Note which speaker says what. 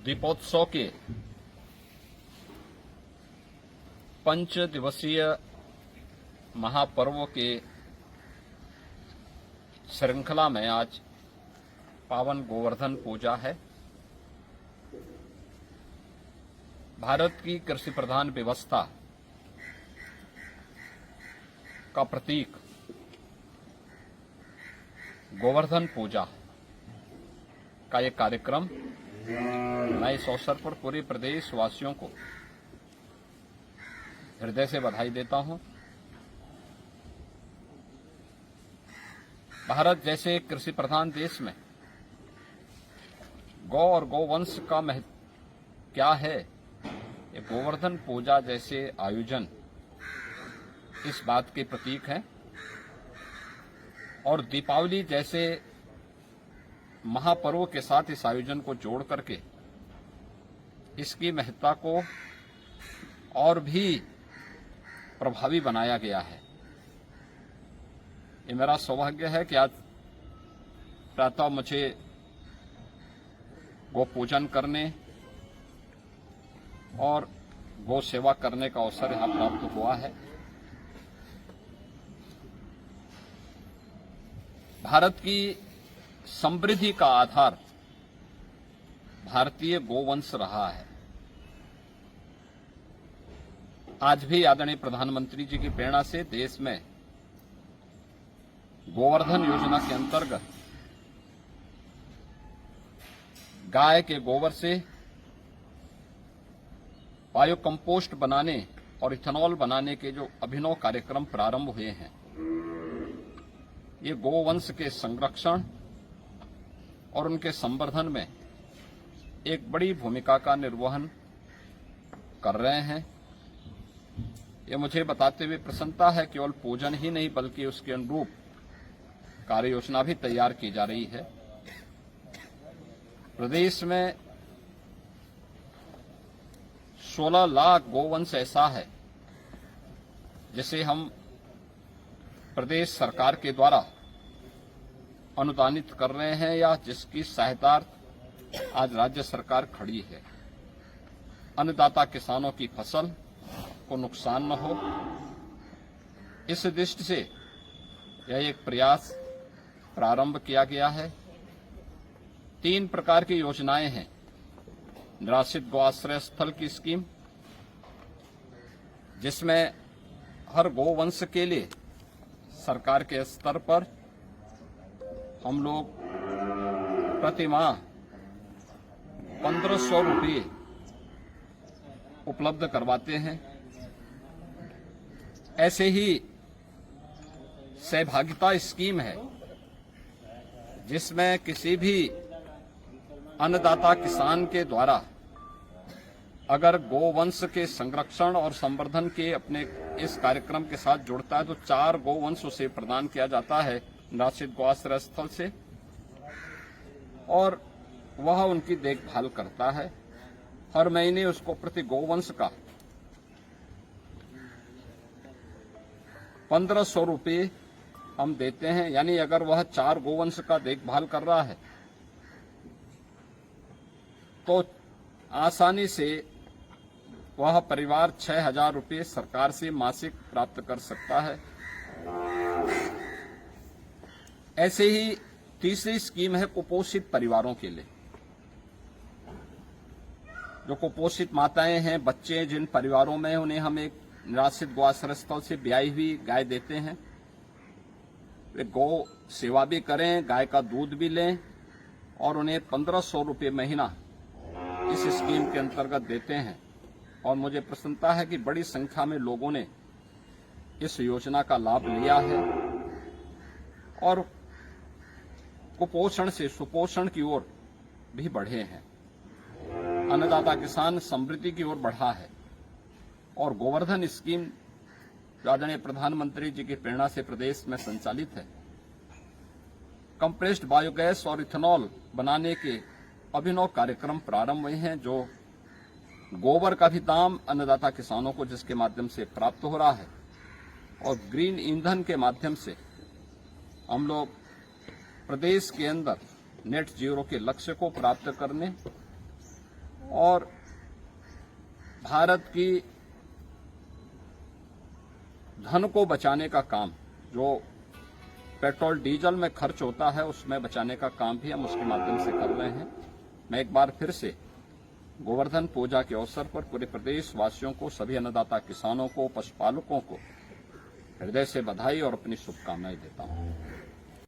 Speaker 1: दीपोत्सव के 5 दिवसीय महापर्व के श्रृंखला में आज पावन गोवर्धन पूजा है। भारत की कृषि प्रधान व्यवस्था का प्रतीक गोवर्धन पूजा का ये कार्यक्रम, मैं इस अवसर पर पूरे प्रदेश वासियों को हृदय से बधाई देता हूं। भारत जैसे कृषि प्रधान देश में गौ और गौवंश का महत्व क्या है, ये गोवर्धन पूजा जैसे आयोजन इस बात के प्रतीक हैं। और दीपावली जैसे महापर्व के साथ इस आयोजन को जोड़ करके इसकी महत्ता को और भी प्रभावी बनाया गया है। ये मेरा सौभाग्य है कि आज प्रातः मुझे गो पूजन करने और गो सेवा करने का अवसर यहां प्राप्त हुआ है। भारत की समृद्धि का आधार भारतीय गोवंश रहा है। आज भी आदरणीय प्रधानमंत्री जी की प्रेरणा से देश में गोवर्धन योजना के अंतर्गत गाय के गोबर से बायो कंपोस्ट बनाने और इथेनॉल बनाने के जो अभिनव कार्यक्रम प्रारंभ हुए हैं, ये गोवंश के संरक्षण और उनके संवर्धन में एक बड़ी भूमिका का निर्वहन कर रहे हैं। ये मुझे बताते हुए प्रसन्नता है, केवल पूजन ही नहीं बल्कि उसके अनुरूप कार्य योजना भी तैयार की जा रही है। प्रदेश में 16 लाख गोवंश ऐसा है जिसे हम प्रदेश सरकार के द्वारा अनुदानित कर रहे हैं या जिसकी सहायतार्थ आज राज्य सरकार खड़ी है। अन्नदाता किसानों की फसल को नुकसान न हो, इस दृष्टि से यह एक प्रयास प्रारंभ किया गया है। 3 प्रकार की योजनाएं हैं। निराश्रित गौ आश्रय स्थल की स्कीम, जिसमें हर गोवंश के लिए सरकार के स्तर पर हम लोग प्रति माह 1500 रुपये उपलब्ध करवाते हैं। ऐसे ही सहभागिता स्कीम है, जिसमें किसी भी अन्नदाता किसान के द्वारा अगर गोवंश के संरक्षण और संवर्धन के अपने इस कार्यक्रम के साथ जुड़ता है तो 4 गोवंश उसे प्रदान किया जाता है निराश्रित गौ आश्रय स्थल से, और वह उनकी देखभाल करता है। हर महीने उसको प्रति गोवंश का 1500 रुपये हम देते हैं। यानी अगर वह 4 गोवंश का देखभाल कर रहा है तो आसानी से वह परिवार 6000 रुपये सरकार से मासिक प्राप्त कर सकता है। ऐसे ही तीसरी स्कीम है कुपोषित परिवारों के लिए। जो कुपोषित माताएं हैं, बच्चे हैं, जिन परिवारों में उन्हें हम एक निराश्रित गौ आश्रय स्थल से ब्याई हुई गाय देते हैं। वे गौ सेवा भी करें, गाय का दूध भी लें और उन्हें 1500 रुपये महीना इस स्कीम के अंतर्गत देते हैं। और मुझे प्रसन्नता है कि बड़ी संख्या में लोगों ने इस योजना का लाभ लिया है और कुपोषण से सुपोषण की ओर भी बढ़े हैं। अन्नदाता किसान समृद्धि की ओर बढ़ा है। और गोवर्धन स्कीम जो आदरणीय प्रधानमंत्री जी की प्रेरणा से प्रदेश में संचालित है, कंप्रेस्ड बायोगैस और इथेनॉल बनाने के अभिनव कार्यक्रम प्रारंभ हुए हैं। जो गोबर का भी दाम अन्नदाता किसानों को जिसके माध्यम से प्राप्त हो रहा है, और ग्रीन ईंधन के माध्यम से हम लोग प्रदेश के अंदर नेट जीरो के लक्ष्य को प्राप्त करने और भारत की धन को बचाने का काम, जो पेट्रोल डीजल में खर्च होता है उसमें बचाने का काम भी हम उसके माध्यम से कर रहे हैं। मैं एक बार फिर से गोवर्धन पूजा के अवसर पर पूरे प्रदेश वासियों को, सभी अन्नदाता किसानों को, पशुपालकों को हृदय से बधाई और अपनी शुभकामनाएं देता हूं।